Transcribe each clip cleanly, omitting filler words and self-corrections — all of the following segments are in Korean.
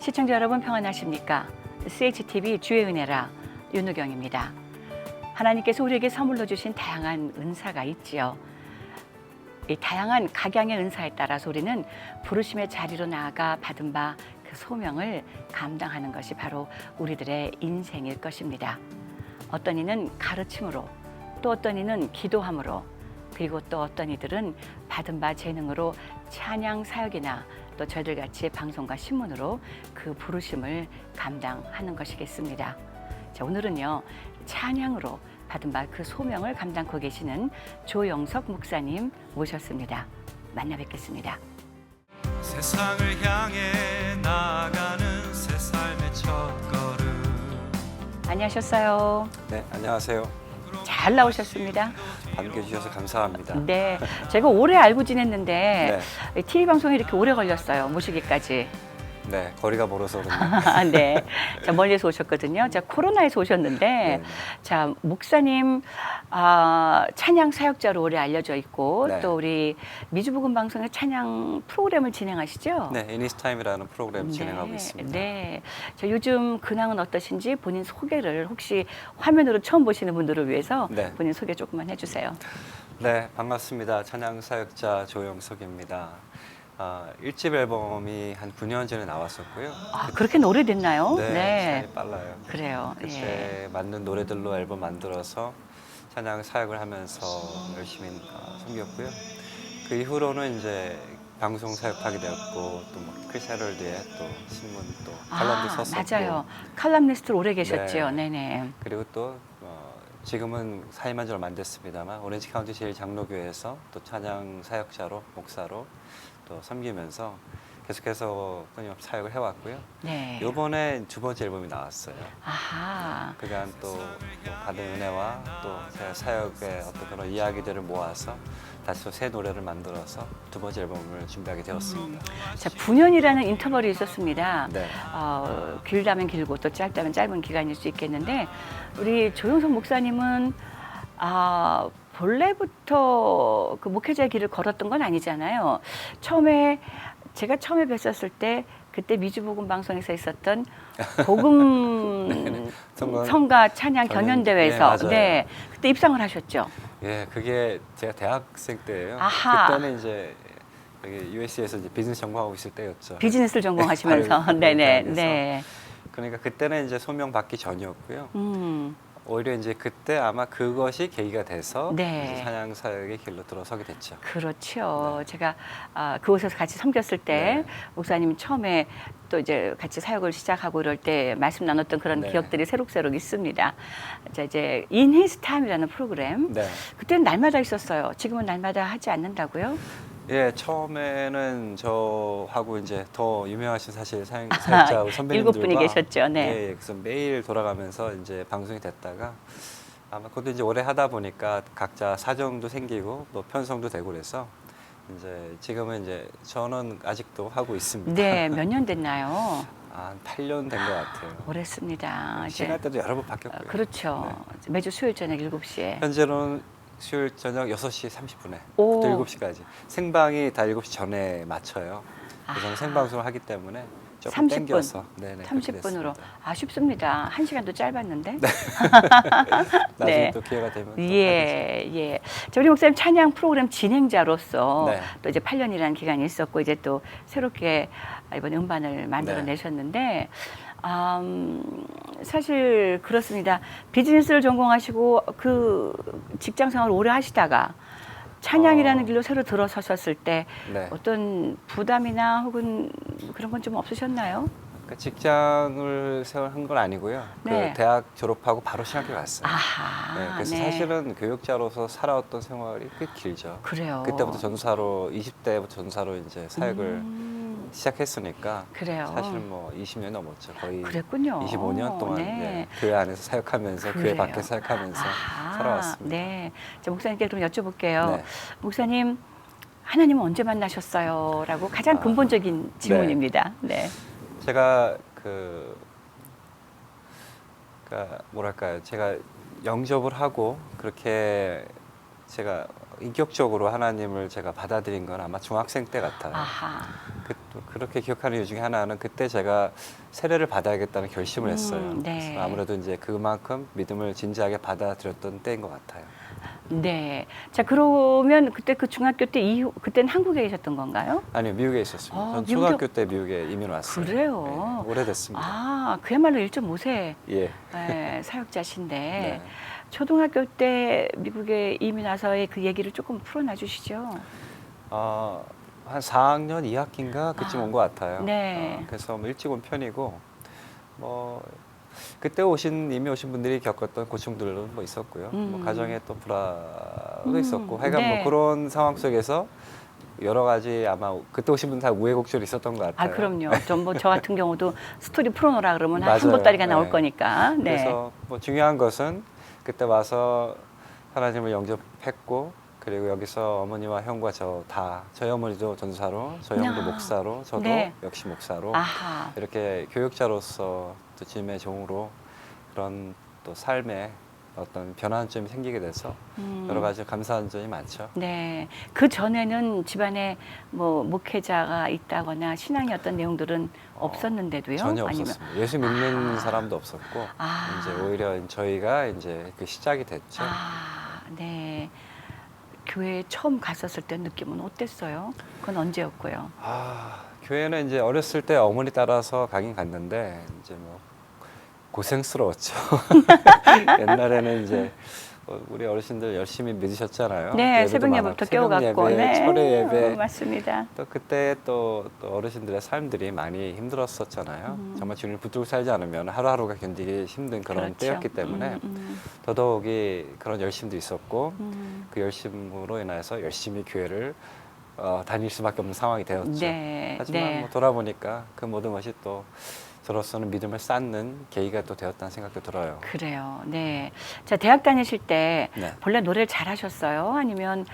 시청자 여러분 평안하십니까? CHTV 주의 은혜라 윤우경입니다. 하나님께서 우리에게 선물로 주신 다양한 은사가 있지요. 이 다양한 각양의 은사에 따라서 우리는 부르심의 자리로 나아가 받은 바 그 소명을 감당하는 것이 바로 우리들의 인생일 것입니다. 어떤 이는 가르침으로, 또 어떤 이는 기도함으로, 그리고 또 어떤 이들은 받은 바 재능으로 찬양 사역이나 또 저희들 같이 방송과 신문으로 그 부르심을 감당하는 것이겠습니다. 자, 오늘은요, 찬양으로 받은 바 그 소명을 감당하고 계시는 조영석 목사님 모셨습니다. 만나 뵙겠습니다. 세상을 향해 나아가는 새 삶의 첫걸음. 안녕하셨어요. 네, 안녕하세요. 잘 나오셨습니다. 반겨주셔서 감사합니다. 네, 제가 오래 알고 지냈는데 네. TV 방송이 이렇게 오래 걸렸어요. 모시기까지. 네, 거리가 멀어서 그런가. 네, 자, 멀리서 오셨거든요. 자, 코로나에서 오셨는데, 네. 자, 목사님 찬양 사역자로 오래 알려져 있고, 네. 또 우리 미주복음 방송의 찬양 프로그램을 진행하시죠? 네, 이니스타임이라는 프로그램 진행하고 있습니다. 네, 자, 요즘 근황은 어떠신지 본인 소개를 혹시 화면으로 처음 보시는 분들을 위해서 네. 본인 소개 조금만 해주세요. 네, 반갑습니다. 찬양 사역자 조영석입니다. 1집 앨범이 한 9년 전에 나왔었고요. 아, 그렇게 오래됐나요? 네, 시간이 빨라요. 그래요. 그때 만든 노래들로 앨범 만들어서 찬양 사역을 하면서 열심히 섬겼고요. 그 이후로는 이제 방송 사역하게 되었고 또 뭐 크리스천월드에 또 신문 또 칼럼도 썼었고 맞아요. 칼럼니스트로 오래 계셨죠. 네. 네네. 그리고 또 지금은 사임한 지 얼마 안 됐습니다만 오렌지 카운티 제1장로교회에서 또 찬양 사역자로 목사로 또 섬기면서 계속해서 끊임없이 사역을 해왔고요. 네. 이번에 두 번째 앨범이 나왔어요. 아하. 그간 또 받은 은혜와 또 제가 사역의 어떤 그런 이야기들을 모아서 다시 또 새 노래를 만들어서 두 번째 앨범을 준비하게 되었습니다. 자, 9년이라는 인터벌이 있었습니다. 네. 길다면 길고 또 짧다면 짧은 기간일 수 있겠는데 우리 조영석 목사님은 본래부터 그 목회자의 길을 걸었던 건 아니잖아요. 제가 처음에 뵀었을 때 그때 미주복음 방송에서 있었던 복음 성가 찬양 경연대회에서 네, 그때 입상을 하셨죠. 예, 그게 제가 대학생 때예요. 아하. 그때는 이제 여기 USC에서 이제 비즈니스 전공하고 있을 때였죠. 비즈니스를 전공하시면서 바로 네네 대학에서. 네. 그러니까 그때는 이제 소명 받기 전이었고요. 오히려 이제 그때 아마 그것이 계기가 돼서 네. 이제 찬양 사역의 길로 들어서게 됐죠. 그렇죠. 네. 제가 그곳에서 같이 섬겼을 때 네. 목사님 처음에 또 이제 같이 사역을 시작하고 이럴 때 말씀 나눴던 그런 네. 기억들이 새록새록 있습니다. 자, 이제 In His Time이라는 프로그램. 네. 그때는 날마다 있었어요. 지금은 날마다 하지 않는다고요? 예, 처음에는 저하고 이제 더 유명하신 사실 사역자하고 선배님들과 7분이 계셨죠. 네. 예, 그래서 매일 돌아가면서 이제 방송이 됐다가 아마 그것도 이제 오래 하다 보니까 각자 사정도 생기고 또 편성도 되고 그래서 이제 지금은 이제 저는 아직도 하고 있습니다. 네, 몇 년 됐나요? 한 8년 된 것 같아요. 오랬습니다. 시간대도 여러 번 바뀌었고요. 그렇죠. 매주 수요일 저녁 7시에. 현재로는 수요일 저녁 6시 30분에 오. 또 7시까지 생방이 다 7시 전에 맞춰요. 그래서 아하. 생방송을 하기 때문에 조금 30분. 땡겨서 네네, 그렇게 30분으로. 됐습니다. 아쉽습니다. 1시간도 짧았는데. 나중에 네. 또 기회가 되면 또 예, 예. 자, 우리 목사님 찬양 프로그램 진행자로서 네. 또 이제 8년이라는 기간이 있었고 이제 또 새롭게 이번에 음반을 만들어내셨는데 사실 그렇습니다. 비즈니스를 전공하시고 그 직장 생활을 오래 하시다가 찬양이라는 길로 새로 들어서셨을 때 네. 어떤 부담이나 혹은 그런 건 좀 없으셨나요? 그러니까 직장을 생활한 건 아니고요. 네. 그 대학 졸업하고 바로 신학교 갔어요. 아하. 네, 그래서 사실은 교육자로서 살아왔던 생활이 꽤 길죠. 그래요. 그때부터 전사로 20대부터 전사로 이제 사역을 시작했으니까 그래요. 사실 뭐 20년 넘었죠. 거의 그랬군요. 25년 동안 네. 네, 교회 안에서 사역하면서 교회 그래요. 밖에서 사역하면서 아하, 살아왔습니다. 네. 자, 목사님께 그럼 여쭤볼게요. 네. 목사님, 하나님은 언제 만나셨어요? 라고 가장 근본적인 질문입니다. 네. 제가 뭐랄까요? 제가 영접을 하고 그렇게 제가 인격적으로 하나님을 제가 받아들인 건 아마 중학생 때 같아요. 아하. 그때 또 그렇게 기억하는 이유 중에 하나는 그때 제가 세례를 받아야겠다는 결심을 했어요. 네. 그래서 아무래도 이제 그만큼 믿음을 진지하게 받아들였던 때인 것 같아요. 네. 자, 그러면 그때 그 중학교 때 이후 그때는 한국에 계셨던 건가요? 아니요, 미국에 있었습니다. 아, 전 미국에- 초등학교 때 미국에 이민 왔어요. 그래요? 네, 오래됐습니다. 아, 그야말로 1.5세 예. 사역자신데 네. 초등학교 때 미국에 이민 와서의 그 얘기를 조금 풀어놔 주시죠. 한 4학년 2학기인가 그쯤 아, 온 것 같아요. 네. 그래서 뭐 일찍 온 편이고 뭐 그때 이미 오신 분들이 겪었던 고충들도 뭐 있었고요. 뭐 가정에 또 불화도 있었고, 하여간 네. 뭐 그런 상황 속에서 여러 가지 아마 그때 오신 분 다 우여곡절이 있었던 것 아, 같아요. 그럼요. 좀 뭐 저 같은 경우도 스토리 풀어놓으라 그러면 한 맞아요. 보따리가 나올 네. 거니까. 네. 그래서 뭐 중요한 것은 그때 와서 하나님을 영접했고, 그리고 여기서 어머니와 형과 저희 어머니도 전사로, 저희 형도 아, 목사로, 저도 네. 역시 목사로 아하. 이렇게 교육자로서 또 주님의 종으로 그런 또 삶에 어떤 변화점이 생기게 돼서 여러 가지 감사한 점이 많죠. 네. 그 전에는 집안에 뭐 목회자가 있다거나 신앙의 어떤 내용들은 없었는데도요? 전혀 아니면 없었습니다. 예수 믿는 아. 사람도 없었고, 아. 이제 오히려 저희가 이제 그 시작이 됐죠. 아, 네. 교회에 처음 갔었을 때 느낌은 어땠어요? 그건 언제였고요? 교회는 이제 어렸을 때 어머니 따라서 가긴 갔는데 이제 뭐 고생스러웠죠. 옛날에는 이제 우리 어르신들 열심히 믿으셨잖아요. 네, 예배도 새벽 많았고, 예배부터 새벽 깨워갖고, 예배, 네, 철회 예배. 맞습니다. 또 그때 또 어르신들의 삶들이 많이 힘들었었잖아요. 정말 주님을 붙들고 살지 않으면 하루하루가 견디기 힘든 그런 그렇죠. 때였기 때문에 더더욱이 그런 열심도 있었고, 음. 그 열심으로 인해서 열심히 교회를 다닐 수밖에 없는 상황이 되었죠. 네, 하지만 네. 뭐 돌아보니까 그 모든 것이 또 저로서는 믿음을 쌓는 계기가 또 되었다는 생각도 들어요. 그래요. 네. 자, 대학 다니실 때 네. 본래 노래를 잘하셨어요? 아니면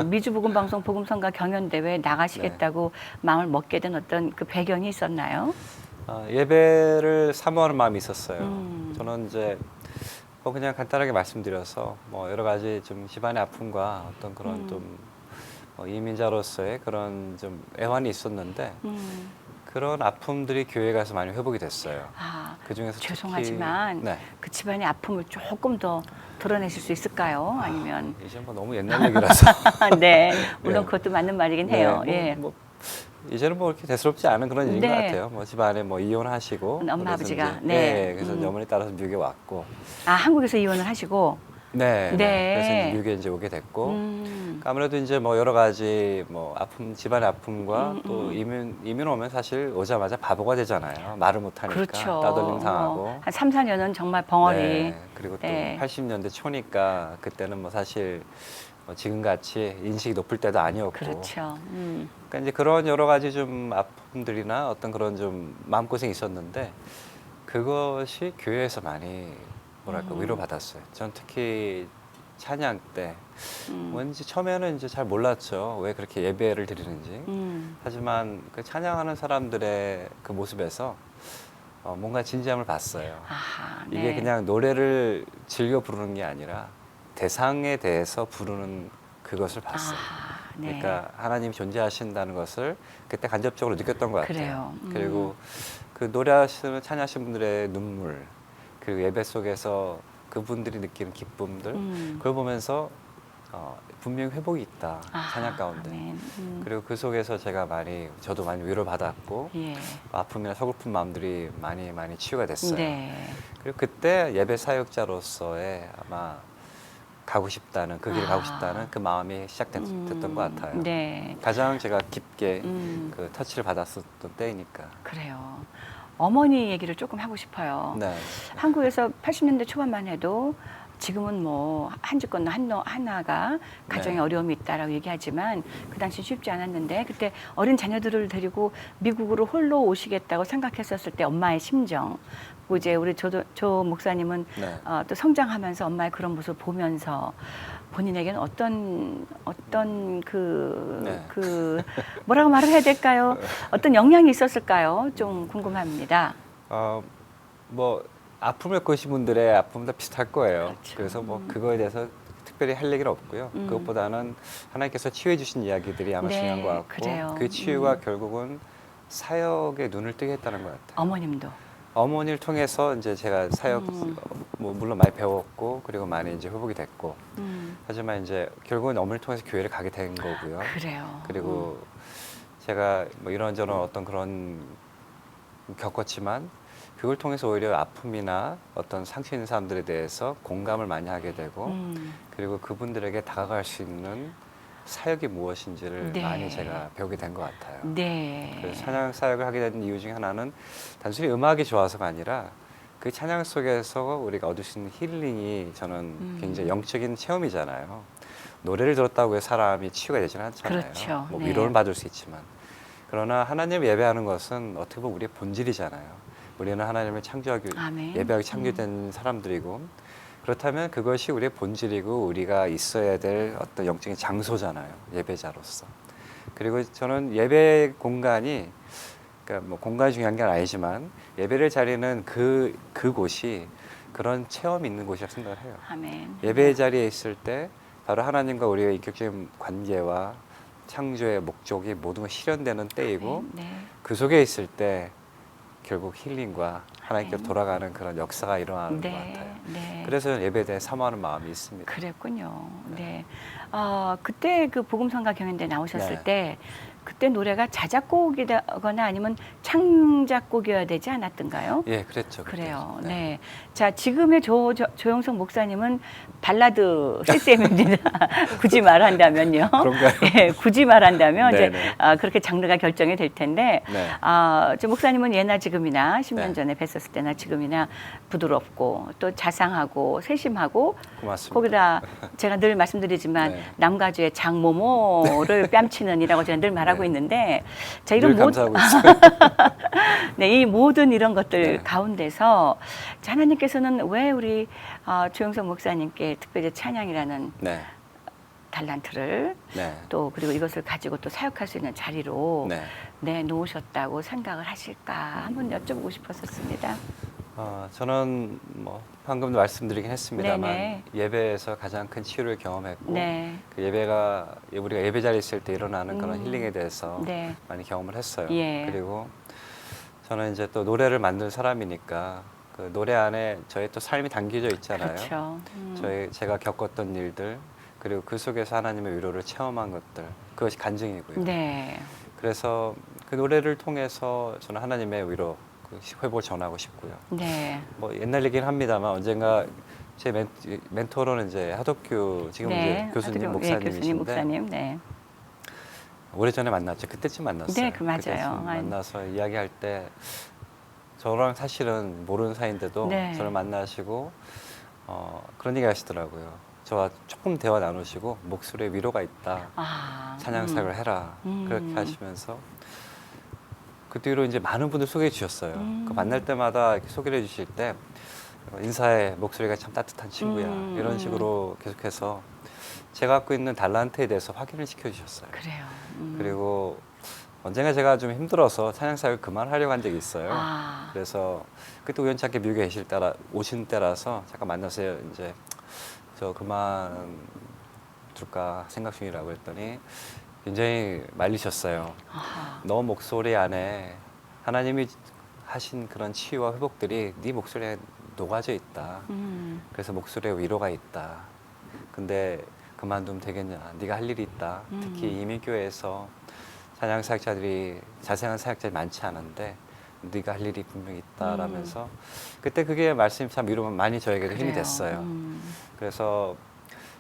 미주복음방송 복음성가 경연대회 나가시겠다고 마음을 먹게 된 어떤 그 배경이 있었나요? 예배를 사모하는 마음이 있었어요. 음. 저는 이제 뭐 그냥 간단하게 말씀드려서 뭐 여러 가지 좀 집안의 아픔과 어떤 그런 좀 이민자로서의 그런 좀 애환이 있었는데 그런 아픔들이 교회 가서 많이 회복이 됐어요. 아, 그 중에서 죄송하지만 네. 그 집안의 아픔을 조금 더 드러내실 수 있을까요? 아니면 이제 뭐 너무 옛날 얘기라서 네, 물론 네. 그것도 맞는 말이긴 해요. 네, 예. 뭐 이제는 뭐 이렇게 대수롭지 않은 그런 일인 네. 것 같아요. 뭐 집안에 뭐 이혼하시고 엄마, 그래서 아버지가, 이제, 네. 그래서 이제 어머니 따라서 미국에 왔고 아, 한국에서 이혼을 하시고. 네. 네. 그래서 이제 미국에 이제 오게 됐고 그러니까 아무래도 이제 뭐 여러 가지 뭐 아픔, 집안의 아픔과 또 이민 오면 사실 오자마자 바보가 되잖아요. 말을 못 하니까 그렇죠. 따돌림 당하고. 한 3, 4년은 정말 벙어리. 네. 그리고 또 네. 80년대 초니까 그때는 뭐 사실 뭐 지금같이 인식이 높을 때도 아니었고. 그렇죠. 그러니까 이제 그런 여러 가지 좀 아픔들이나 어떤 그런 좀 마음고생이 있었는데 그것이 교회에서 많이 뭐랄까 위로받았어요. 전 특히 찬양 때 왠지 처음에는 이제 잘 몰랐죠. 왜 그렇게 예배를 드리는지. 하지만 그 찬양하는 사람들의 그 모습에서 뭔가 진지함을 봤어요. 아하, 네. 이게 그냥 노래를 즐겨 부르는 게 아니라 대상에 대해서 부르는 그것을 봤어요. 아, 네. 그러니까 하나님이 존재하신다는 것을 그때 간접적으로 느꼈던 것 같아요. 그래요. 그리고 그 노래하시는 찬양하시는 분들의 눈물, 그리고 예배 속에서 그분들이 느끼는 기쁨들, 그걸 보면서 분명히 회복이 있다, 아하, 찬양 가운데. 아멘. 그리고 그 속에서 저도 많이 위로받았고 예. 아픔이나 서글픈 마음들이 많이 치유가 됐어요. 네. 그리고 그때 예배 사역자로서의 아마 가고 싶다는 그 길을 가고 싶다는 그 마음이 시작됐던 것 같아요. 네. 가장 제가 깊게 음. 그 터치를 받았었던 때이니까. 그래요. 어머니 얘기를 조금 하고 싶어요. 네. 한국에서 80년대 초반만 해도 지금은 뭐 한 집 건너 하나가 가정에 네. 어려움이 있다라고 얘기하지만 그 당시 쉽지 않았는데 그때 어린 자녀들을 데리고 미국으로 홀로 오시겠다고 생각했었을 때 엄마의 심정. 그리고 이제 우리 조 목사님은 네. 또 성장하면서 엄마의 그런 모습을 보면서 본인에게는 어떤 네. 뭐라고 말을 해야 될까요? 어떤 영향이 있었을까요? 좀 궁금합니다. 뭐 아픔을 겪으신 분들의 아픔도 비슷할 거예요. 그렇죠. 그래서 뭐 그거에 대해서 특별히 할 얘기는 없고요. 그것보다는 하나님께서 치유해 주신 이야기들이 아마 네, 중요한 것 같고 그래요. 그 치유가 결국은 사역에 눈을 뜨게 했다는 것 같아요. 어머님도. 어머니를 통해서 이제 제가 사역 뭐 물론 많이 배웠고 그리고 많이 이제 회복이 됐고 하지만 이제 결국은 어머니를 통해서 교회를 가게 된 거고요. 그래요. 그리고 제가 뭐 이런저런 어떤 그런 겪었지만 그걸 통해서 오히려 아픔이나 어떤 상처 있는 사람들에 대해서 공감을 많이 하게 되고 그리고 그분들에게 다가갈 수 있는 사역이 무엇인지를 네. 많이 제가 배우게 된 것 같아요. 네. 그래서 찬양 사역을 하게 된 이유 중에 하나는 단순히 음악이 좋아서가 아니라 그 찬양 속에서 우리가 얻을 수 있는 힐링이 저는 굉장히 영적인 체험이잖아요. 노래를 들었다고 해서 사람이 치유가 되지는 않잖아요. 그렇죠. 뭐 네. 위로를 받을 수 있지만 그러나 하나님 예배하는 것은 어떻게 보면 우리의 본질이잖아요. 우리는 하나님을 창조하기 아멘. 예배하기 창조된 사람들이고 그렇다면 그것이 우리의 본질이고 우리가 있어야 될 어떤 영적인 장소잖아요. 예배자로서. 그리고 저는 예배 공간이 그러니까 뭐 공간이 중요한 게 아니지만 예배를 자리는 그곳이 그런 체험이 있는 곳이라고 생각을 해요. 아멘. 예배 자리에 있을 때 바로 하나님과 우리의 인격적인 관계와 창조의 목적이 모든 걸 실현되는 때이고 네. 그 속에 있을 때 결국 힐링과 하나님께로 돌아가는 그런 역사가 일어나는 것 같아요. 네. 그래서 예배에 대해 사모하는 마음이 있습니다. 그랬군요. 네. 그때 그 복음성가 경연대 나오셨을 네. 때 그때 노래가 자작곡이거나 아니면 창작곡이어야 되지 않았던가요? 예, 그랬죠. 그때. 그래요. 네. 자, 지금의 조영석 목사님은 발라드 CCM입니다. 굳이 말한다면요. 그런가요? 네, 굳이 말한다면 이제 네네. 그렇게 장르가 결정이 될 텐데, 네. 저 목사님은 예나 지금이나 10년 네. 전에 뵀었을 때나 지금이나 부드럽고 또 자상하고 세심하고 고맙습니다. 거기다 제가 늘 말씀드리지만 네. 남가주의 장모모를 뺨치는 이라고 제가 늘 말하고 네. 있는데 자 늘 이런 감사하고 있어요. 네, 이 모든 이런 것들 네. 가운데서 자, 하나님께서는 왜 우리 조영석 목사님께 특별히 찬양이라는 네. 달란트를 네. 또 그리고 이것을 가지고 또 사역할 수 있는 자리로 네. 내놓으셨다고 생각을 하실까 한번 여쭤보고 싶었었습니다. 저는 뭐 방금도 말씀드리긴 했습니다만 네네. 예배에서 가장 큰 치유를 경험했고 네. 그 예배가 우리가 예배 자리에 있을 때 일어나는 그런 힐링에 대해서 네. 많이 경험을 했어요. 예. 그리고 저는 이제 또 노래를 만든 사람이니까 그 노래 안에 저의 또 삶이 담겨져 있잖아요. 그렇죠. 제가 겪었던 일들 그리고 그 속에서 하나님의 위로를 체험한 것들 그것이 간증이고요. 네. 그래서 그 노래를 통해서 저는 하나님의 위로 그 회복을 전하고 싶고요. 네. 뭐 옛날 얘기는 합니다만 언젠가 제 멘토로는 이제 하덕규 지금 이제 교수님 교수님 목사님이신데 목사님. 네. 오래전에 만났죠. 그때쯤 만났어요. 네, 그 맞아요. 그때쯤 만나서 이야기할 때 저랑 사실은 모르는 사이인데도 네. 저를 만나시고 그런 얘기 하시더라고요. 저와 조금 대화 나누시고 목소리에 위로가 있다. 찬양 사역을 해라. 그렇게 하시면서 그 뒤로 이제 많은 분들 소개해 주셨어요. 그 만날 때마다 이렇게 소개를 해 주실 때 인사에 목소리가 참 따뜻한 친구야. 이런 식으로 계속해서 제가 갖고 있는 달란트에 대해서 확인을 시켜 주셨어요. 그래요. 그리고 언젠가 제가 좀 힘들어서 찬양 사역을 그만하려고 한 적이 있어요. 그래서 그때 우연찮게 미국에 오신 때라서 잠깐 만나서 이제 저 그만둘까 생각 중이라고 했더니 굉장히 말리셨어요. 너 목소리 안에 하나님이 하신 그런 치유와 회복들이 네 목소리에 녹아져 있다. 그래서 목소리에 위로가 있다. 근데 그만두면 되겠냐? 네가 할 일이 있다. 특히 이민교회에서 찬양 사역자들이 자생한 사역자들이 많지 않은데 네가 할 일이 분명히 있다라면서 그때 그게 말씀이 참 위로 많이 저에게도 힘이 됐어요. 그래서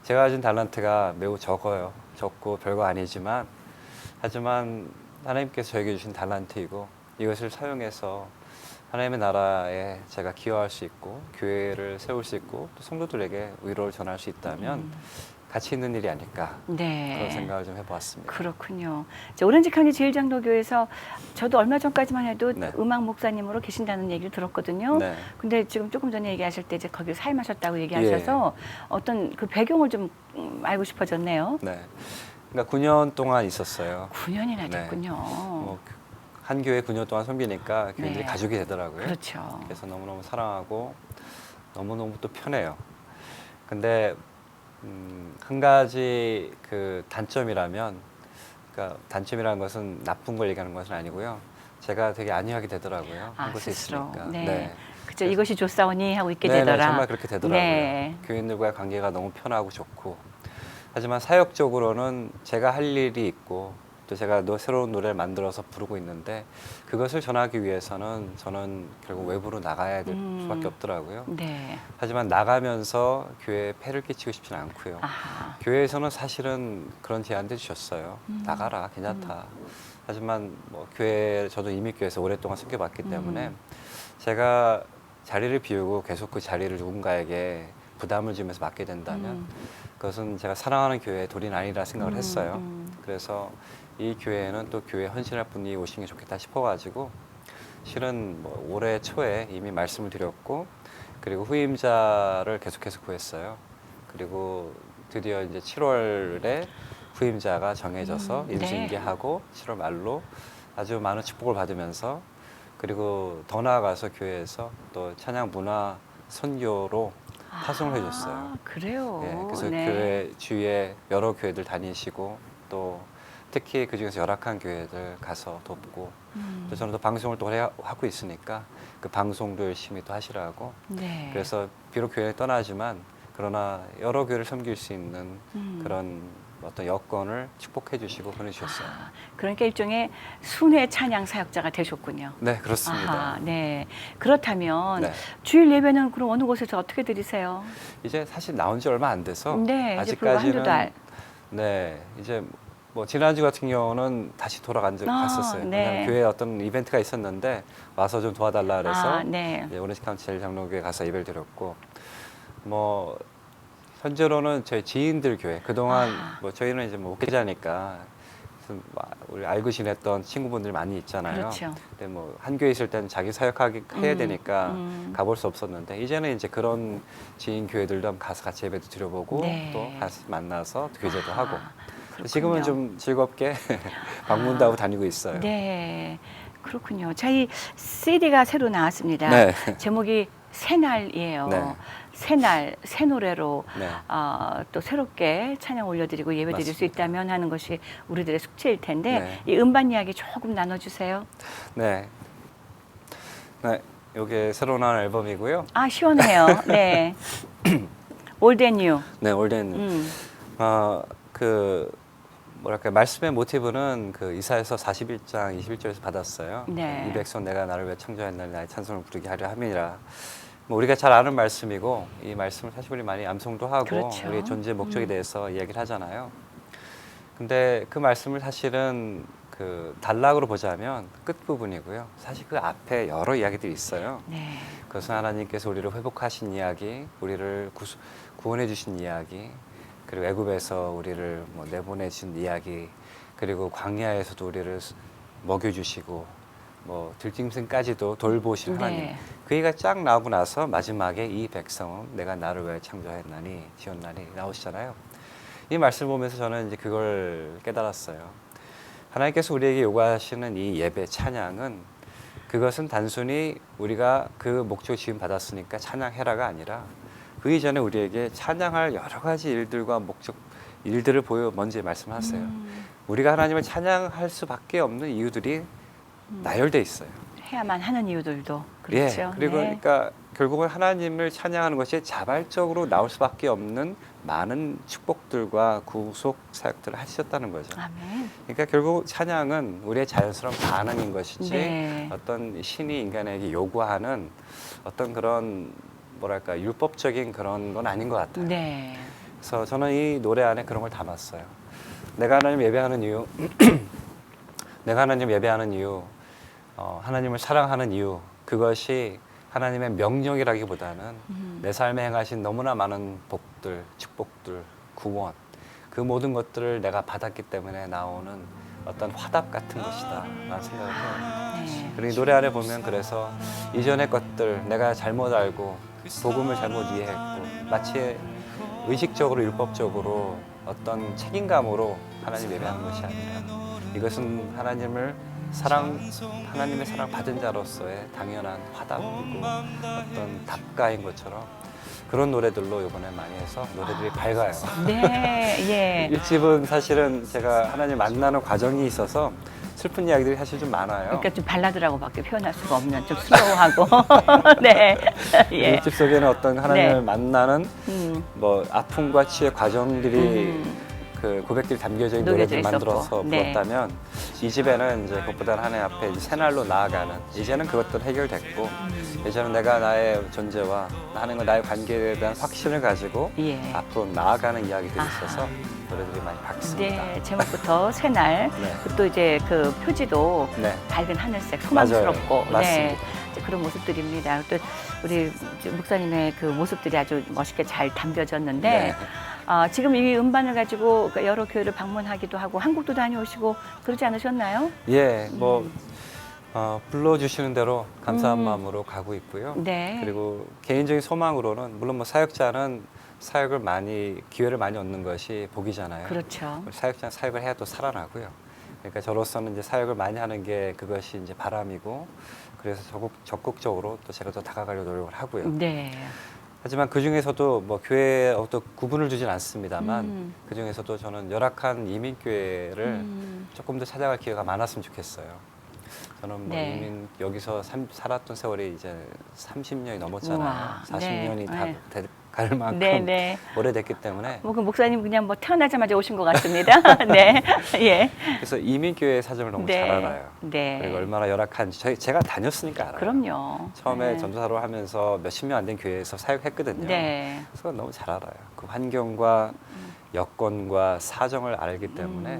제가 가진 달란트가 매우 적고 별거 아니지만 하지만 하나님께서 저에게 주신 달란트이고 이것을 사용해서 하나님의 나라에 제가 기여할 수 있고 교회를 세울 수 있고 또 성도들에게 위로를 전할 수 있다면 가치 있는 일이 아닐까 네. 그런 생각을 좀 해보았습니다. 그렇군요. 오렌지 카운티 제일장로교에서 저도 얼마 전까지만 해도 네. 음악 목사님으로 계신다는 얘기를 들었거든요. 네. 근데 지금 조금 전에 얘기하실 때 이제 거기 사임하셨다고 얘기하셔서 어떤 그 배경을 좀 알고 싶어졌네요. 네. 그러니까 9년 동안 있었어요. 9년이나 네. 됐군요. 한 교회 9년 동안 섬기니까 굉장히 네. 가족이 되더라고요. 그렇죠. 그래서 너무너무 사랑하고 너무너무 또 편해요. 근데 한 가지 그 단점이라면 그러니까 단점이라는 것은 나쁜 걸 얘기하는 것은 아니고요. 제가 되게 안위하게 되더라고요. 아, 한 곳에 스스로. 있으니까. 네. 그죠. 이것이 좋사오니 하고 있게 네, 되더라. 정말 그렇게 되더라고요. 네. 교인들과의 관계가 너무 편하고 좋고. 하지만 사역적으로는 제가 할 일이 있고 또 제가 새로운 노래를 만들어서 부르고 있는데 그것을 전하기 위해서는 저는 결국 외부로 나가야 될 수밖에 없더라고요. 네. 하지만 나가면서 교회에 폐를 끼치고 싶지는 않고요. 아하. 교회에서는 사실은 그런 제안도 주셨어요. 나가라, 괜찮다. 하지만 뭐 교회 저도 이미 교회에서 오랫동안 섬겨봤기 때문에 제가 자리를 비우고 계속 그 자리를 누군가에게 부담을 주면서 맡게 된다면 그것은 제가 사랑하는 교회의 도리는 아니라 생각을 했어요. 그래서 이 교회에는 또 교회 헌신할 분이 오시는 게 좋겠다 싶어가지고 실은 뭐 올해 초에 이미 말씀을 드렸고 그리고 후임자를 계속해서 구했어요. 그리고 드디어 이제 7월에 후임자가 정해져서 인수인계하고 7월 말로 아주 많은 축복을 받으면서 그리고 더 나아가서 교회에서 또 찬양 문화 선교로 파송을 해줬어요. 그래요. 예, 그래서 네. 교회 주위에 여러 교회들 다니시고 또 특히 그 중에서 열악한 교회들 가서 돕고 또 저는 또 방송을 또 하고 있으니까 그 방송도 열심히 또 하시라고 네. 그래서 비록 교회를 떠나지만 그러나 여러 교회를 섬길 수 있는 그런 어떤 여건을 축복해 주시고 보내주셨어요. 아, 그러니까 일종의 순회 찬양 사역자가 되셨군요. 네, 그렇습니다. 아하, 네. 그렇다면 네. 주일 예배는 그럼 어느 곳에서 어떻게 드리세요? 이제 사실 나온 지 얼마 안 돼서 네, 이제 불과 한두 달. 네, 이제 뭐 지난주 같은 경우는 다시 갔었어요. 네. 왜냐하면 교회에 어떤 이벤트가 있었는데 와서 좀 도와달라 그래서 네. 이제 오렌지 카운티 제일장로교회 가서 예배를 드렸고 뭐 현재로는 저희 지인들 교회 그동안 뭐 저희는 이제 뭐 목회자니까 우리 알고 지냈던 친구분들이 많이 있잖아요. 그렇죠. 근데 뭐 한 교회 있을 때는 자기 사역하기 해야 되니까 가볼 수 없었는데 이제는 이제 그런 지인 교회들도 한번 가서 같이 예배도 드려보고 네. 또 같이 만나서 교제도 하고 그렇군요. 지금은 좀 즐겁게 방문도 하고 다니고 있어요. 네. 그렇군요. 저희 CD가 새로 나왔습니다. 네. 제목이 새날이에요. 네. 새날, 새 노래로 네. 또 새롭게 찬양 올려드리고 예배 드릴 수 맞습니다. 있다면 하는 것이 우리들의 숙제일 텐데 네. 이 음반 이야기 조금 나눠주세요. 네. 네. 이게 새로 나온 앨범이고요. 아, 시원해요. 네. 올드 앤 뉴. 네, 올덴. 그 뭐랄까 말씀의 모티브는 그 이사야서 41장 21절에서 받았어요. 네. 이 백성 내가 나를 왜 창조했나니 나의 찬송을 부르게 하려 함이라. 뭐 우리가 잘 아는 말씀이고 이 말씀을 사실 우리 많이 암송도 하고 그렇죠. 우리의 존재 목적에 대해서 이야기를 하잖아요. 근데 그 말씀을 사실은 그 단락으로 보자면 끝 부분이고요. 사실 그 앞에 여러 이야기들이 있어요. 네. 그것은 하나님께서 우리를 회복하신 이야기, 우리를 구원해 주신 이야기, 그리고 애굽에서 우리를 뭐 내보내신 이야기, 그리고 광야에서도 우리를 먹여주시고 뭐 들짐승까지도 돌보신 하나님. 네. 그 얘기가 쫙 나오고 나서 마지막에 이 백성은 내가 나를 왜 창조했나니 지었나니 나오시잖아요. 이 말씀을 보면서 저는 이제 그걸 깨달았어요. 하나님께서 우리에게 요구하시는 이 예배 찬양은 그것은 단순히 우리가 그 목적 지음 받았으니까 찬양해라가 아니라 그 이전에 우리에게 찬양할 여러 가지 일들과 목적 일들을 먼저 말씀하세요. 우리가 하나님을 찬양할 수밖에 없는 이유들이 나열돼 있어요. 해야만 하는 이유들도 그렇죠. 예, 그리고 네. 그러니까 결국은 하나님을 찬양하는 것이 자발적으로 나올 수밖에 없는 많은 축복들과 구속 사역들을 하셨다는 거죠. 아멘. 그러니까 결국 찬양은 우리의 자연스러운 반응인 것이지 네. 어떤 신이 인간에게 요구하는 어떤 그런 뭐랄까 율법적인 그런 건 아닌 것 같아요. 네. 그래서 저는 이 노래 안에 그런 걸 담았어요. 내가 하나님 예배하는 이유, 내가 하나님 예배하는 이유, 하나님을 사랑하는 이유, 그것이 하나님의 명령이라기보다는 내 삶에 행하신 너무나 많은 복들, 축복들, 구원, 그 모든 것들을 내가 받았기 때문에 나오는 어떤 화답 같은 것이다 라는 생각을 해요. 네. 그리고 이 노래 안에 보면 그래서 이전의 것들 내가 잘못 알고 복음을 잘못 이해했고 마치 의식적으로 율법적으로 어떤 책임감으로 하나님 예배하는 것이 아니라 이것은 하나님의 사랑 받은 자로서의 당연한 화답이고 어떤 답가인 것처럼 그런 노래들로 이번에 많이 해서 노래들이 밝아요. 네. 예. 1집은 사실은 제가 하나님 만나는 과정이 있어서 슬픈 이야기들이 사실 좀 많아요. 그러니까 좀 발라드라고밖에 표현할 수가 없는 좀 슬로우하고 네. 예. 이 집 속에는 어떤 하나님을 네. 만나는 음, 뭐 아픔과 치유의 과정들이 그 고백들이 담겨져 있는 녹여져 노래를 만들어서 있었고. 네. 불렀다면 이 집에는 이제 그것보다는 하나님 앞에 이제 새날로 나아가는 이제는 그것도 해결됐고 이제는 내가 나의 존재와 하나님과 나의 관계에 대한 확신을 가지고 예. 앞으로 나아가는 이야기들이 아하. 있어서 노래들이 많이 바뀌었습니다. 네, 제목부터 새날 네. 또 이제 그 표지도 네. 밝은 하늘색 소망스럽고 맞아요. 맞습니다. 네, 이제 그런 모습들입니다. 또 우리 목사님의 그 모습들이 아주 멋있게 잘 담겨졌는데 네. 지금 이 음반을 가지고 여러 교회를 방문하기도 하고 한국도 다녀오시고 그러지 않으셨나요? 예, 뭐 불러주시는 대로 감사한 음. 마음으로 가고 있고요. 네. 그리고 개인적인 소망으로는 물론 뭐 사역자는 사역을 많이 기회를 많이 얻는 것이 복이잖아요. 그렇죠. 우리 사역자는 사역을 해야 또 살아나고요. 그러니까 저로서는 이제 사역을 많이 하는 게 그것이 이제 바람이고 그래서 적극적으로 또 제가 더 다가가려고 노력을 하고요. 네. 하지만 그 중에서도 뭐 교회에 어떤 구분을 두진 않습니다만 음. 그 중에서도 저는 열악한 이민교회를 조금 더 찾아갈 기회가 많았으면 좋겠어요. 저는 뭐 네. 이민 여기서 살았던 세월이 이제 30년이 넘었잖아요. 우와, 40년이 네. 다 네. 갈 만큼 네, 네. 오래됐기 때문에 뭐 그 목사님 그냥 뭐 태어나자마자 오신 것 같습니다. 네. 예. 그래서 이민교회 사정을 너무 네. 잘 알아요. 네. 그리고 얼마나 열악한지 제가 다녔으니까 알아요. 그럼요. 처음에 네. 전도사로 하면서 몇십 년 안 된 교회에서 사역했거든요. 네. 그래서 너무 잘 알아요. 그 환경과 여건과 사정을 알기 때문에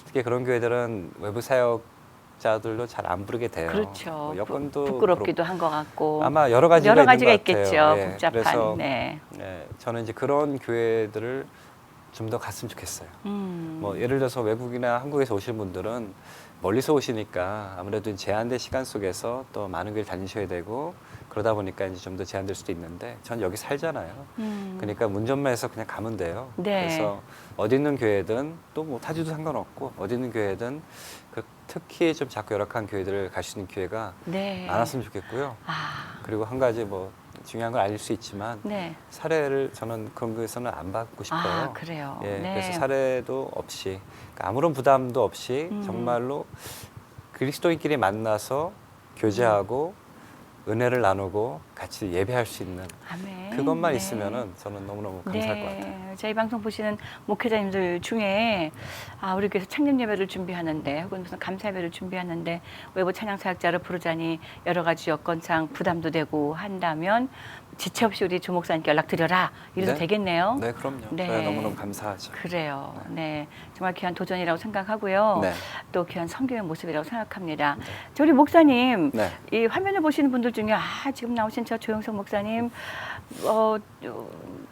특히 그런 교회들은 외부 사역자들도 잘 안 부르게 돼요. 그렇죠. 뭐 여건도 부끄럽기도 한 것 같고 아마 여러 가지가 여러 가지가 있는 것 같아요. 있겠죠. 예, 복잡한. 그래서 네. 저는 이제 그런 교회들을 좀 더 갔으면 좋겠어요. 음. 뭐 예를 들어서 외국이나 한국에서 오시는 분들은 멀리서 오시니까 아무래도 제한된 시간 속에서 또 많은 교회를 다니셔야 되고 그러다 보니까 이제 좀 더 제한될 수도 있는데 전 여기 살잖아요. 그러니까 운전만 해서 그냥 가면 돼요. 네. 그래서 어디 있는 교회든 또 뭐 타지도 상관없고 어디 있는 교회든 특히 좀 작고 열악한 교회들을 갈 수 있는 기회가 네. 많았으면 좋겠고요. 아. 그리고 한 가지 뭐 중요한 걸 알릴 수 있지만 네. 사례를 저는 그런 거에서는 안 받고 싶어요. 아, 그래요. 예, 네. 그래서 사례도 없이 그러니까 아무런 부담도 없이 정말로 그리스도인끼리 만나서 교제하고 은혜를 나누고 같이 예배할 수 있는 아멘. 그것만 네. 있으면은 저는 너무너무 감사할 것 같아요. 저희 방송 보시는 목회자님들 중에 우리 교회에서 창립 예배를 준비하는데 혹은 무슨 감사 예배를 준비하는데 외부 찬양 사역자를 부르자니 여러 가지 여건상 부담도 되고 한다면 지체 없이 우리 조 목사님께 연락드려라 이래도 네. 되겠네요. 네, 그럼요. 네. 저희 너무너무 감사하죠. 그래요. 네. 정말 귀한 도전이라고 생각하고요. 네. 또 귀한 성교의 모습이라고 생각합니다. 저 우리 목사님, 네. 이 화면을 보시는 분들 중에 지금 나오신 저 조영석 목사님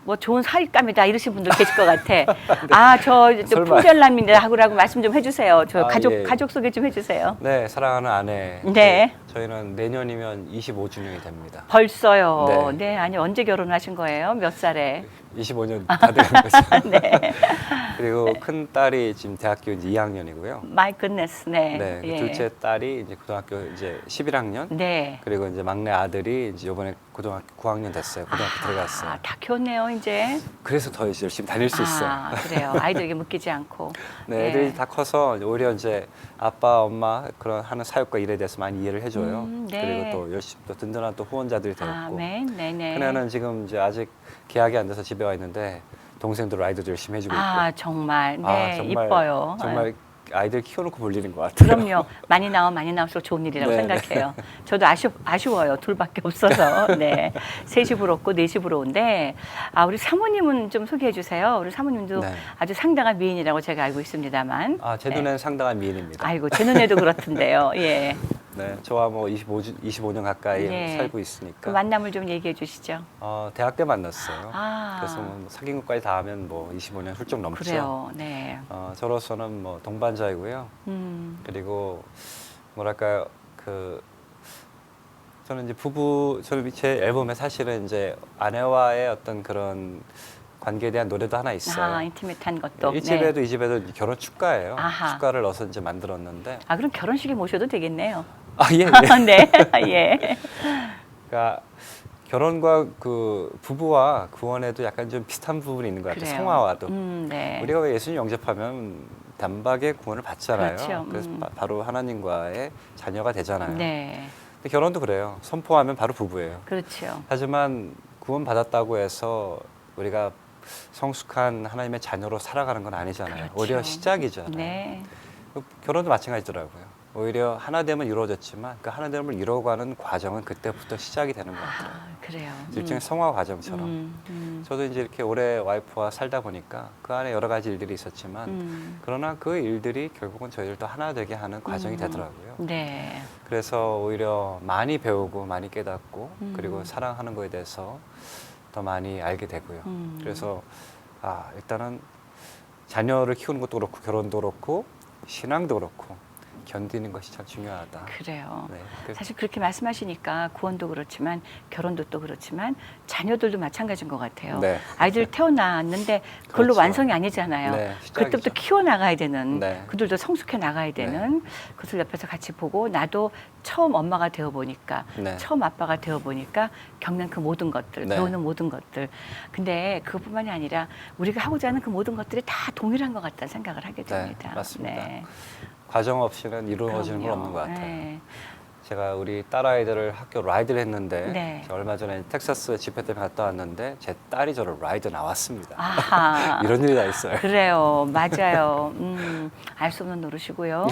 뭐 좋은 사윗감이다 이러신 분들 계실 것 같아. 저 설마. 풍절남인데 하고라고 말씀 좀 해주세요. 저 예. 가족 소개 좀 해주세요. 네, 사랑하는 아내. 네. 저희는 내년이면 25주년이 됩니다. 벌써요. 네. 네, 아니 언제 결혼하신 거예요? 몇 살에? 25년 다 돼간 거죠. 네. 그리고 큰 딸이 지금 대학교 이제 2학년이고요. 마이 굿네스. 네. 네, 예. 둘째 딸이 이제 고등학교 이제 11학년. 네. 그리고 이제 막내 아들이 이제 이번에 고등학교 9학년 됐어요. 고등학교 들어갔어요. 다 키웠네요, 이제. 그래서 더 이제 열심히 다닐 수 있어요. 그래요. 아이들에게 묶이지 않고. 네, 애들이 다 커서 오히려 이제 아빠, 엄마 그런 하는 사역과 일에 대해서 많이 이해를 해줘요. 네. 그리고 또 열심히 또 든든한 또 후원자들이 되었고. 아멘. 네네. 큰애는 지금 이제 아직 계약이 안 돼서 집에 와 있는데 동생들 아이들도 열심히 해주고 있고. 정말. 네, 정말, 이뻐요. 정말 아이들 키워놓고 볼 일인 것 같아요. 그럼요. 많이 나올수록 좋은 일이라고 네, 생각해요. 저도 아쉬워요. 둘밖에 없어서. 네. 셋이 부럽고 넷이 부러운데, 우리 사모님은 좀 소개해 주세요. 우리 사모님도 네. 아주 상당한 미인이라고 제가 알고 있습니다만. 제 눈에는 상당한 미인입니다. 아이고, 제 눈에도 그렇던데요. 예. 네, 저와 뭐 25년 가까이 네. 살고 있으니까. 그 만남을 좀 얘기해 주시죠. 대학 때 만났어요. 아. 그래서 뭐 사귄 것까지 다 하면 뭐 25년 훌쩍 넘죠. 그래요. 네. 저로서는 뭐 동반자이고요. 그리고 뭐랄까요, 저는 이제 저는 제 앨범에 사실은 이제 아내와의 어떤 그런 관계에 대한 노래도 하나 있어요. 인티메트한 것도. 이 집에도 이 집에도 결혼 축가예요. 아하. 축가를 넣어서 이제 만들었는데. 그럼 결혼식에 모셔도 되겠네요. 예, 예. 네. 예. 그러니까 결혼과 그 부부와 구원에도 약간 좀 비슷한 부분이 있는 것 같아요. 그래요. 성화와도. 네. 우리가 왜 예수님 영접하면 단박에 구원을 받잖아요. 그렇죠. 그래서 바로 하나님과의 자녀가 되잖아요. 네. 근데 결혼도 그래요. 선포하면 바로 부부예요. 그렇죠. 하지만 구원 받았다고 해서 우리가 성숙한 하나님의 자녀로 살아가는 건 아니잖아요. 그렇죠. 오히려 시작이잖아요. 네. 결혼도 마찬가지더라고요. 오히려 하나됨은 이루어졌지만 그 하나됨을 이루어가는 과정은 그때부터 시작이 되는 것 같아요. 아, 그래요. 일종의 성화 과정처럼. 저도 이제 이렇게 오래 와이프와 살다 보니까 그 안에 여러 가지 일들이 있었지만 그러나 그 일들이 결국은 저희들도 하나 되게 하는 과정이 되더라고요. 네. 그래서 오히려 많이 배우고 많이 깨닫고 그리고 사랑하는 거에 대해서 더 많이 알게 되고요. 그래서 일단은 자녀를 키우는 것도 그렇고 결혼도 그렇고 신앙도 그렇고 견디는 것이 참 중요하다. 그래요. 네. 사실 그렇게 말씀하시니까 구원도 그렇지만 결혼도 또 그렇지만 자녀들도 마찬가지인 것 같아요. 네. 아이들 태어났는데 그걸로 그렇죠. 완성이 아니잖아요. 네, 그때부터 시작이죠. 키워나가야 되는, 네. 그들도 성숙해 나가야 되는 그것을 옆에서 같이 보고 나도 처음 엄마가 되어보니까 네. 처음 아빠가 되어보니까 겪는 그 모든 것들, 네. 배우는 모든 것들. 근데 그것뿐만이 아니라 우리가 하고자 하는 그 모든 것들이 다 동일한 것 같다는 생각을 하게 됩니다. 맞습니다. 과정 없이는 이루어지는 건 그럼요. 없는 것 같아요. 네. 제가 우리 딸아이들을 학교 라이드를 했는데 네. 제가 얼마 전에 텍사스 집회 때문에 갔다 왔는데 제 딸이 저를 라이드 나왔습니다. 아하. 이런 일이 다 있어요. 그래요. 맞아요. 알 수 없는 노릇이고요.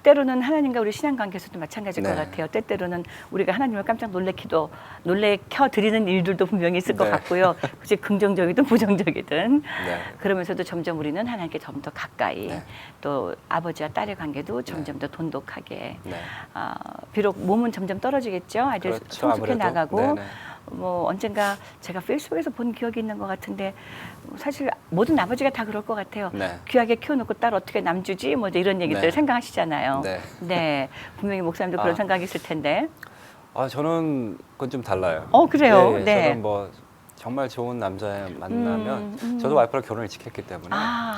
때로는 하나님과 우리 신앙 관계에서도 마찬가지일 것 네. 같아요. 때때로는 우리가 하나님을 깜짝 놀래켜 드리는 일들도 분명히 있을 것 네. 같고요. 굳이 긍정적이든 부정적이든. 네. 그러면서도 점점 우리는 하나님께 좀 더 가까이 네. 또 아버지와 딸의 관계도 점점 더 돈독하게 네. 비록 몸은 점점 떨어지겠죠. 아이들 그렇죠, 성숙해 아무래도. 나가고 네네. 뭐 언젠가 제가 페이스북에서 본 기억이 있는 것 같은데 사실 모든 아버지가 다 그럴 것 같아요. 네. 귀하게 키워놓고 딸 어떻게 남주지 뭐 이런 얘기들 네. 생각하시잖아요. 네. 네, 분명히 목사님도 그런 생각이 있을 텐데. 저는 그건 좀 달라요. 그래요. 예, 네. 저는 뭐 정말 좋은 남자 만나면 저도 와이프랑 결혼을 지켰기 때문에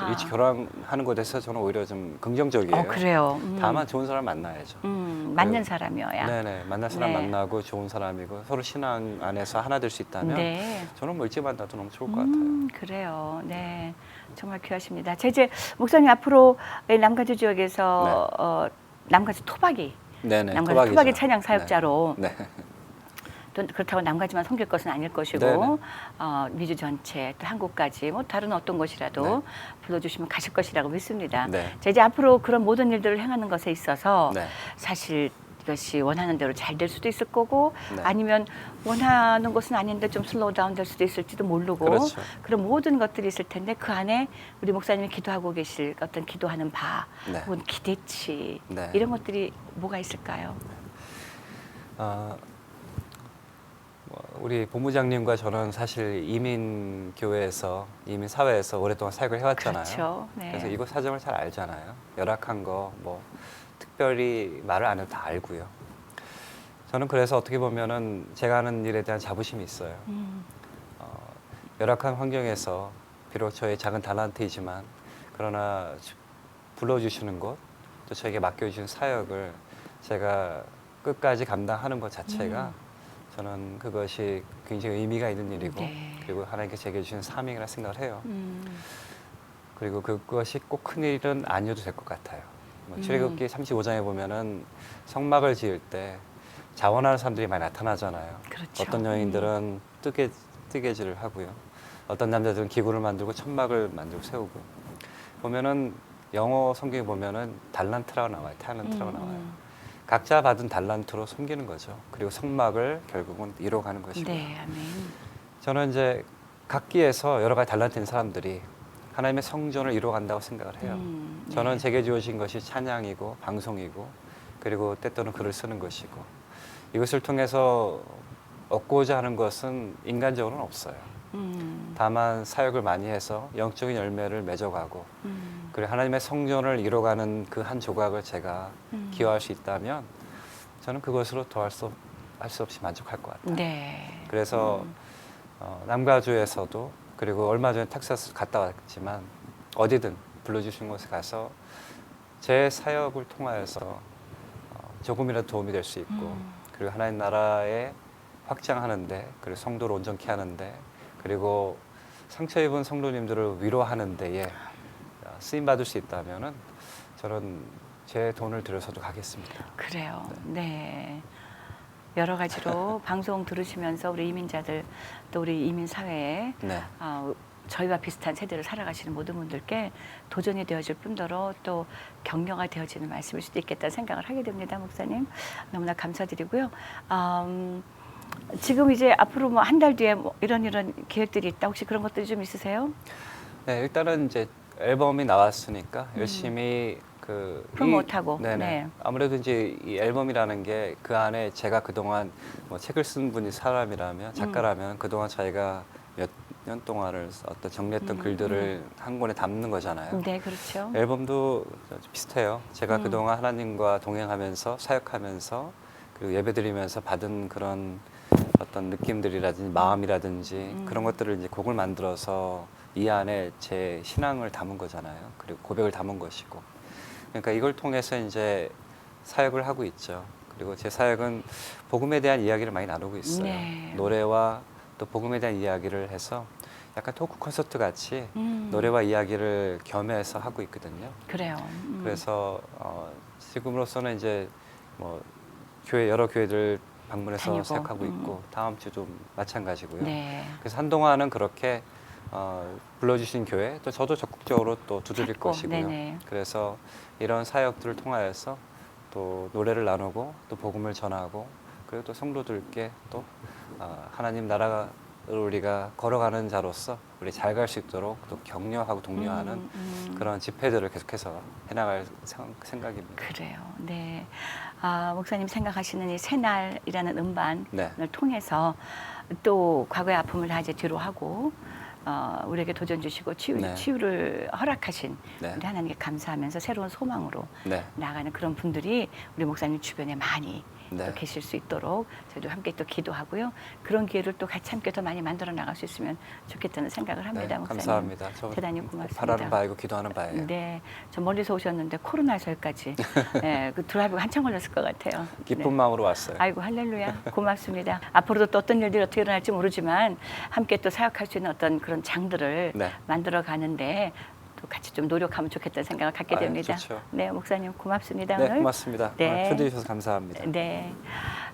일찍 결혼하는 것에 대해서 저는 오히려 좀 긍정적이에요. 그래요. 다만 좋은 사람 만나야죠. 맞는 사람이어야. 네네, 만날 사람 네. 만나고 좋은 사람이고 서로 신앙 안에서 하나 될 수 있다면 네. 저는 뭐 일찍 만나도 너무 좋을 것 같아요. 그래요. 네. 정말 귀하십니다. 이제 목사님 앞으로 남가주 지역에서 남가주 토박이, 네네, 남가주 토박이 찬양 사역자로 네. 또 그렇다고 남가지만 섬길 것은 아닐 것이고 네네. 미주 전체 또 한국까지 뭐 다른 어떤 곳이라도 불러주시면 가실 것이라고 믿습니다. 네. 자, 이제 앞으로 그런 모든 일들을 행하는 것에 있어서 네. 사실 이것이 원하는 대로 잘 될 수도 있을 거고 네. 아니면 원하는 것은 아닌데 좀 슬로우 다운 될 수도 있을지도 모르고 그렇죠. 그런 모든 것들이 있을 텐데 그 안에 우리 목사님이 기도하고 계실 어떤 기도하는 바 네. 혹은 기대치 네. 이런 것들이 뭐가 있을까요? 우리 본부장님과 저는 사실 이민 교회에서 이민 사회에서 오랫동안 사역을 해왔잖아요. 그렇죠. 네. 그래서 이곳 사정을 잘 알잖아요. 열악한 거 뭐 특별히 말을 안 해도 다 알고요. 저는 그래서 어떻게 보면은 제가 하는 일에 대한 자부심이 있어요. 열악한 환경에서 비록 저의 작은 달란트이지만 그러나 불러주시는 곳 또 저에게 맡겨주신 사역을 제가 끝까지 감당하는 것 자체가 저는 그것이 굉장히 의미가 있는 일이고 네. 그리고 하나님께 제게 주신 사명이라 생각을 해요. 그리고 그것이 꼭 큰일은 아니어도 될 것 같아요. 출애굽기 35장에 보면은 성막을 지을 때 자원하는 사람들이 많이 나타나잖아요. 그렇죠. 어떤 여인들은 뜨개질을 하고요. 어떤 남자들은 기구를 만들고 천막을 만들고 세우고 보면은 영어 성경에 보면은 달란트라고 나와요. 탤런트라고 나와요. 각자 받은 달란트로 섬기는 거죠. 그리고 성막을 결국은 이뤄가는 것이고. 네, 아멘. 저는 이제 각기에서 여러 가지 달란트 있는 사람들이 하나님의 성전을 이뤄간다고 생각을 해요. 저는 네. 제게 주어진 것이 찬양이고 방송이고 그리고 때때로는 글을 쓰는 것이고 이것을 통해서 얻고자 하는 것은 인간적으로는 없어요. 다만 사역을 많이 해서 영적인 열매를 맺어가고 그리고 하나님의 성전을 이뤄가는 그 한 조각을 제가 기여할 수 있다면 저는 그것으로 더 할 수 없이 만족할 것 같아요. 네. 그래서 남가주에서도 그리고 얼마 전에 텍사스 갔다 왔지만 어디든 불러주신 곳에 가서 제 사역을 통하여서 조금이라도 도움이 될 수 있고 그리고 하나님 나라에 확장하는데 그리고 성도를 온전케 하는데 그리고 상처 입은 성도님들을 위로하는 데에 쓰임 받을 수 있다면은 저는 제 돈을 들여서도 가겠습니다. 그래요. 네. 여러 가지로 방송 들으시면서 우리 이민자들 또 우리 이민 사회에 네. 저희와 비슷한 세대를 살아가시는 모든 분들께 도전이 되어질 뿐더러 또 격려가 되어지는 말씀일 수도 있겠다는 생각을 하게 됩니다, 목사님. 너무나 감사드리고요. 지금 이제 앞으로 뭐 한 달 뒤에 뭐 이런 계획들이 있다. 혹시 그런 것들이 좀 있으세요? 네, 일단은 이제 앨범이 나왔으니까 열심히 프로모트하고. 네네. 네. 아무래도 이제 이 앨범이라는 게 그 안에 제가 그동안 뭐 책을 쓴 분이 사람이라면 작가라면 그동안 자기가 몇 년 동안을 어떤 정리했던 글들을 한 권에 담는 거잖아요. 네, 그렇죠. 앨범도 비슷해요. 제가 그동안 하나님과 동행하면서 사역하면서 그리고 예배드리면서 받은 그런 어떤 느낌들이라든지 마음이라든지 그런 것들을 이제 곡을 만들어서 이 안에 제 신앙을 담은 거잖아요. 그리고 고백을 담은 것이고. 그러니까 이걸 통해서 이제 사역을 하고 있죠. 그리고 제 사역은 복음에 대한 이야기를 많이 나누고 있어요. 네. 노래와 또 복음에 대한 이야기를 해서 약간 토크 콘서트 같이 노래와 이야기를 겸해서 하고 있거든요. 그래요. 그래서 지금으로서는 이제 뭐 여러 교회들 방문해서 다니고, 사역하고 있고 다음 주 좀 마찬가지고요. 네. 그래서 한동안은 그렇게 불러주신 교회 또 저도 적극적으로 또 두드릴 찾고, 것이고요. 네네. 그래서 이런 사역들을 통하여서 또 노래를 나누고 또 복음을 전하고 그리고 또 성도들께 또 하나님 나라를 우리가 걸어가는 자로서 우리 잘 갈 수 있도록 또 격려하고 독려하는 그런 집회들을 계속해서 해나갈 생각입니다. 그래요. 네. 목사님 생각하시는 이 새날이라는 음반을 네. 통해서 또 과거의 아픔을 다 이제 뒤로 하고 우리에게 도전 주시고 네. 치유를 허락하신 네. 우리 하나님께 감사하면서 새로운 소망으로 네. 나아가는 그런 분들이 우리 목사님 주변에 많이 네. 또 계실 수 있도록 저희도 함께 또 기도하고요. 그런 기회를 또 같이 함께 더 많이 만들어 나갈 수 있으면 좋겠다는 생각을 합니다. 네, 목사님. 감사합니다. 저 대단히 고맙습니다. 바라는 바이고 기도하는 바예요. 네, 저 멀리서 오셨는데 코로나설까지 네, 그 드라이브가 한참 걸렸을 것 같아요. 기쁜 네. 마음으로 왔어요. 아이고 할렐루야 고맙습니다. 앞으로도 또 어떤 일들이 어떻게 일어날지 모르지만 함께 또 사역할 수 있는 어떤 그런 장들을 네. 만들어 가는데 또 같이 좀 노력하면 좋겠다는 생각을 갖게 아유, 됩니다. 좋죠. 네, 목사님 고맙습니다. 네, 오늘. 고맙습니다. 네. 오늘 초대해 주셔서 감사합니다. 네.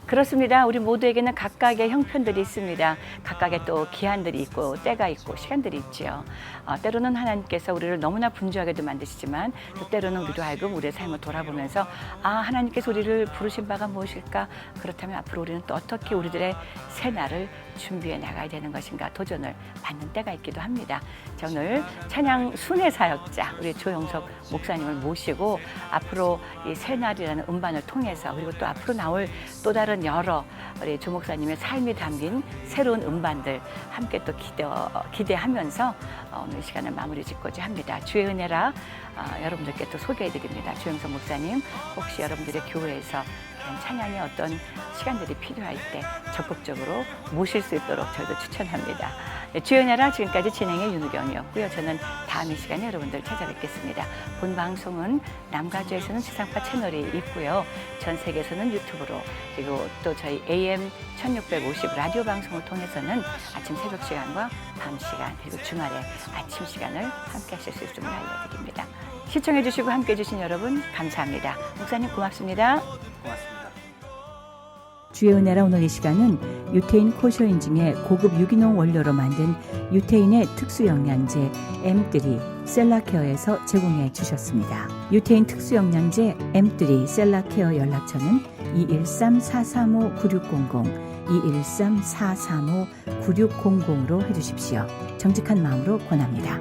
그렇습니다. 우리 모두에게는 각각의 형편들이 있습니다. 각각의 또 기한들이 있고 때가 있고 시간들이 있지요. 때로는 하나님께서 우리를 너무나 분주하게도 만드시지만 또 때로는 우리로 하여금 우리의 삶을 돌아보면서 하나님께서 우리를 부르신 바가 무엇일까? 그렇다면 앞으로 우리는 또 어떻게 우리들의 새 날을 준비해 나가야 되는 것인가 도전을 받는 때가 있기도 합니다. 자, 오늘 찬양 순회 사역자 우리 조영석 목사님을 모시고 앞으로 이 새 날이라는 음반을 통해서 그리고 또 앞으로 나올 또 다른 여러 우리 조 목사님의 삶이 담긴 새로운 음반들 함께 또 기대하면서 오늘 시간을 마무리 짓고자 합니다. 주의 은혜라 여러분들께 또 소개해드립니다. 조영석 목사님 혹시 여러분들의 교회에서 그런 찬양의 어떤 시간들이 필요할 때 적극적으로 모실 수 있도록 저희도 추천합니다. 네, 주의 은혜라 지금까지 진행의 윤우경이었고요. 저는 다음 이 시간에 여러분들 찾아뵙겠습니다. 본 방송은 남가주에서는 지상파 채널이 있고요. 전 세계에서는 유튜브로 그리고 또 저희 AM 1650 라디오 방송을 통해서는 아침 새벽 시간과 밤 시간 그리고 주말에 아침 시간을 함께 하실 수 있음을 알려드립니다. 시청해 주시고 함께 해주신 여러분 감사합니다. 목사님 고맙습니다. 고맙습니다. 주의 은혜라 오늘 이 시간은 유태인 코쇼인 중에 고급 유기농 원료로 만든 유태인의 특수 영양제 M3 셀라케어에서 제공해 주셨습니다. 유태인 특수 영양제 M3 셀라케어 연락처는 213-435-9600 213-435-9600로 해주십시오. 정직한 마음으로 권합니다.